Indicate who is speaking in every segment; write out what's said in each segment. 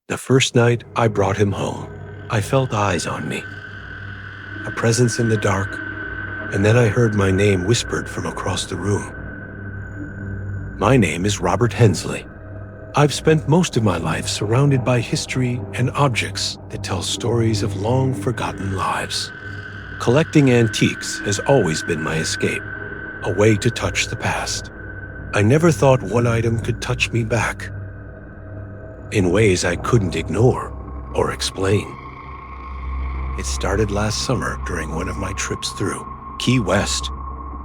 Speaker 1: The first night I brought him home, I felt eyes on me, a presence in the dark, and then I heard my name whispered from across the room. My name is Robert Hensley. I've spent most of my life surrounded by history and objects that tell stories of long-forgotten lives. Collecting antiques has always been my escape, a way to touch the past. I never thought one item could touch me back, in ways I couldn't ignore or explain. It started last summer during one of my trips through Key West.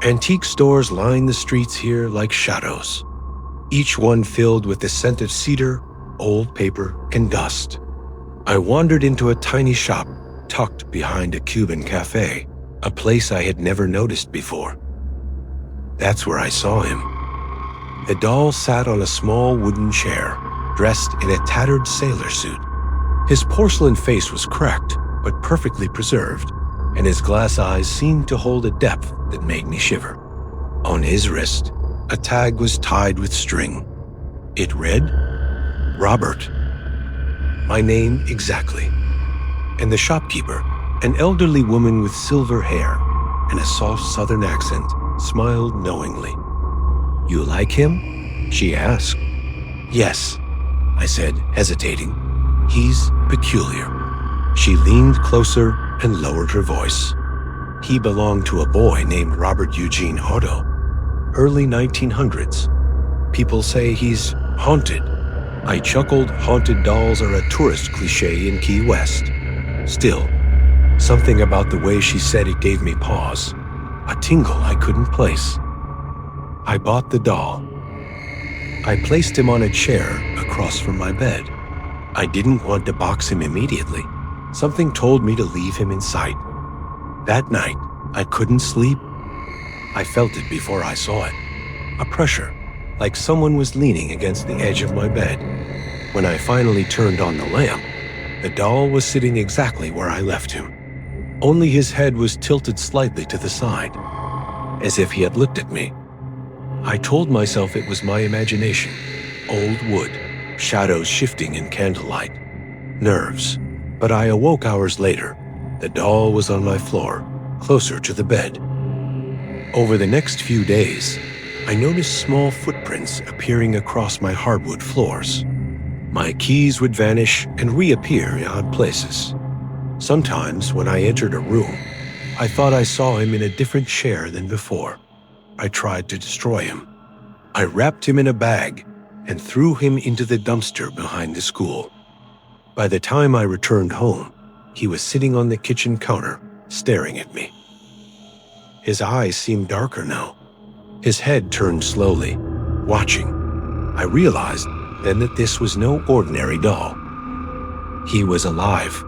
Speaker 1: Antique stores line the streets here like shadows, each one filled with the scent of cedar, old paper, and dust. I wandered into a tiny shop tucked behind a Cuban cafe, a place I had never noticed before. That's where I saw him. The doll sat on a small wooden chair, dressed in a tattered sailor suit. His porcelain face was cracked, but perfectly preserved, and his glass eyes seemed to hold a depth that made me shiver. On his wrist, a tag was tied with string. It read, Robert. My name exactly. And the shopkeeper, an elderly woman with silver hair and a soft southern accent, smiled knowingly. You like him? She asked. Yes, I said, hesitating. He's peculiar. She leaned closer and lowered her voice. He belonged to a boy named Robert Eugene Otto, early 1900s. People say he's haunted. I chuckled. Haunted dolls are a tourist cliche in Key West. Still, something about the way she said it gave me pause, a tingle I couldn't place. I bought the doll. I placed him on a chair across from my bed. I didn't want to box him immediately. Something told me to leave him in sight. That night, I couldn't sleep. I felt it before I saw it. A pressure, like someone was leaning against the edge of my bed. When I finally turned on the lamp, the doll was sitting exactly where I left him. Only his head was tilted slightly to the side, as if he had looked at me. I told myself it was my imagination, old wood, shadows shifting in candlelight, nerves. But I awoke hours later. The doll was on my floor, closer to the bed. Over the next few days, I noticed small footprints appearing across my hardwood floors. My keys would vanish and reappear in odd places. Sometimes, when I entered a room, I thought I saw him in a different chair than before. I tried to destroy him. I wrapped him in a bag and threw him into the dumpster behind the school. By the time I returned home, he was sitting on the kitchen counter, staring at me. His eyes seemed darker now. His head turned slowly, watching. I realized then that this was no ordinary doll. He was alive.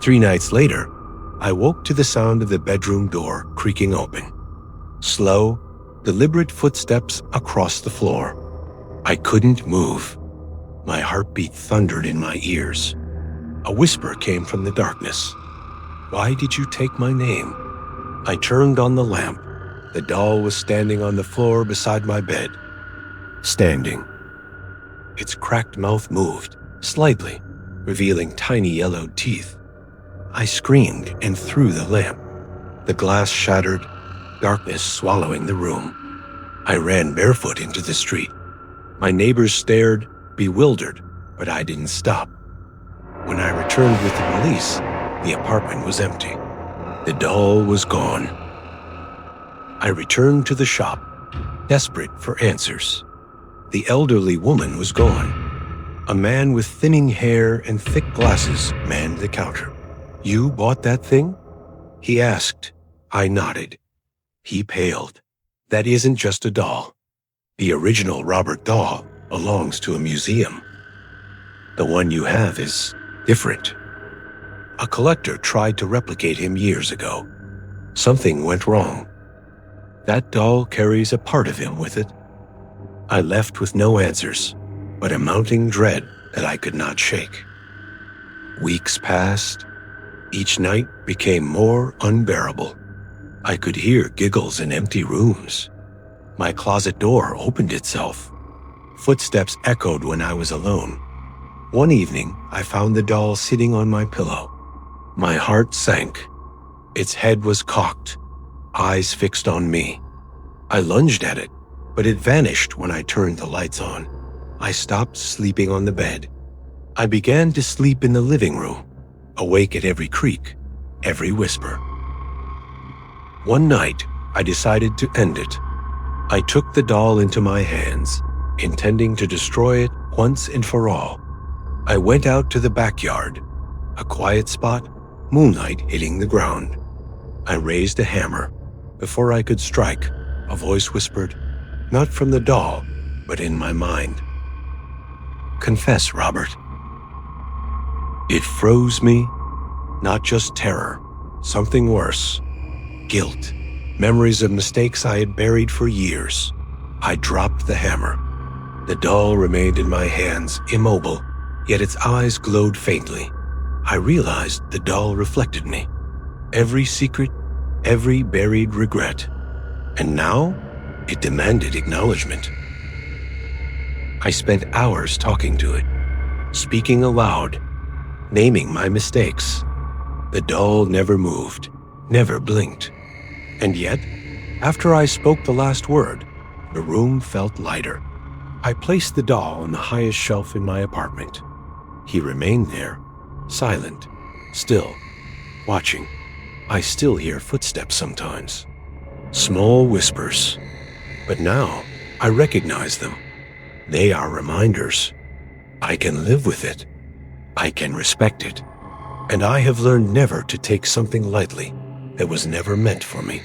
Speaker 1: 3 nights later, I woke to the sound of the bedroom door creaking open. Slow, deliberate footsteps across the floor. I couldn't move. My heartbeat thundered in my ears. A whisper came from the darkness. Why did you take my name? I turned on the lamp. The doll was standing on the floor beside my bed. Standing. Its cracked mouth moved, slightly, revealing tiny yellowed teeth. I screamed and threw the lamp. The glass shattered, darkness swallowing the room. I ran barefoot into the street. My neighbors stared, bewildered, but I didn't stop. When I returned with the police, the apartment was empty. The doll was gone. I returned to the shop, desperate for answers. The elderly woman was gone. A man with thinning hair and thick glasses manned the counter. You bought that thing? He asked. I nodded. He paled. That isn't just a doll. The original Robert doll belongs to a museum. The one you have is different. A collector tried to replicate him years ago. Something went wrong. That doll carries a part of him with it. I left with no answers, but a mounting dread that I could not shake. Weeks passed. Each night became more unbearable. I could hear giggles in empty rooms. My closet door opened itself. Footsteps echoed when I was alone. One evening, I found the doll sitting on my pillow. My heart sank. Its head was cocked, eyes fixed on me. I lunged at it, but it vanished when I turned the lights on. I stopped sleeping on the bed. I began to sleep in the living room, awake at every creak, every whisper. One night, I decided to end it. I took the doll into my hands, intending to destroy it once and for all. I went out to the backyard, a quiet spot, moonlight hitting the ground. I raised a hammer. Before I could strike, a voice whispered, not from the doll, but in my mind. Confess, Robert. It froze me, not just terror, something worse. Guilt, memories of mistakes I had buried for years. I dropped the hammer. The doll remained in my hands, immobile, yet its eyes glowed faintly. I realized the doll reflected me. Every secret, every buried regret. And now, it demanded acknowledgement. I spent hours talking to it, speaking aloud, naming my mistakes. The doll never moved, never blinked. And yet, after I spoke the last word, the room felt lighter. I placed the doll on the highest shelf in my apartment. He remained there, silent, still, watching. I still hear footsteps sometimes, small whispers, but now I recognize them. They are reminders. I can live with it. I can respect it. And I have learned never to take something lightly that was never meant for me.